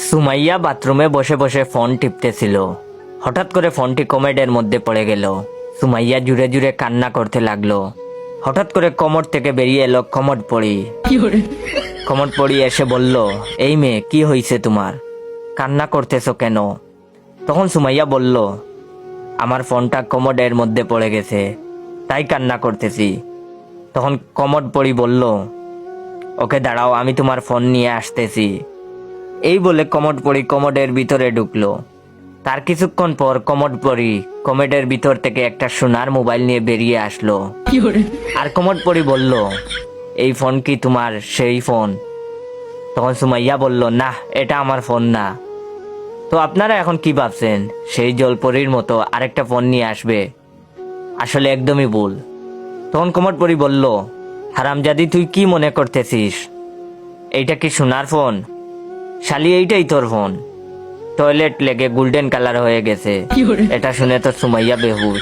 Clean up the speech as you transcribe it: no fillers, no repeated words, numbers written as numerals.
সুমাইয়া বাথরুমে বসে বসে ফোন টিপতেছিল। হঠাৎ করে ফোনটি কমেডের মধ্যে পড়ে গেল। সুমাইয়া জুড়ে জুড়ে কান্না করতে লাগলো। হঠাৎ করে কমর থেকে বেরিয়ে এলো কমর পড়ি। কমর পড়ি এসে বলল, এই মেয়ে, কি হয়েছে তোমার? কান্না করতেছো কেন? তখন সুমাইয়া বলল, আমার ফোনটা কমোডের মধ্যে পড়ে গেছে, তাই কান্না করতেছি। তখন কমোড পড়ি বলল, ওকে দাঁড়াও, আমি তোমার ফোন নিয়ে আসতেছি। এই বলে কমোড পড়ি কমোডের ভিতরে ঢুকলো। তার কিছুক্ষণ পর কমোড পড়ি কমোডের ভিতর থেকে একটা সোনার মোবাইল নিয়ে বেরিয়ে আসলো। আর কমোড পড়ি বলল, এই ফোন কি তোমার সেই ফোন? তখন সুমাইয়া বলল, না, এটা আমার ফোন না। তো আপনারা এখন কি ভাবছেন, সেই জলপরীর মতো আরেকটা ফোন নিয়ে আসবে? আসলে একদমই ভুল। তখন কমোড পড়ি বলল, হারামজাদি, তুই কি মনে করতেছিস? এইটা কি সোনার ফোন? শালি, এইটাই তোর ফোন। টয়লেট লেগে গোল্ডেন কালার হয়ে গেছে। এটা শুনে তো সুমাইয়া বেহুশ।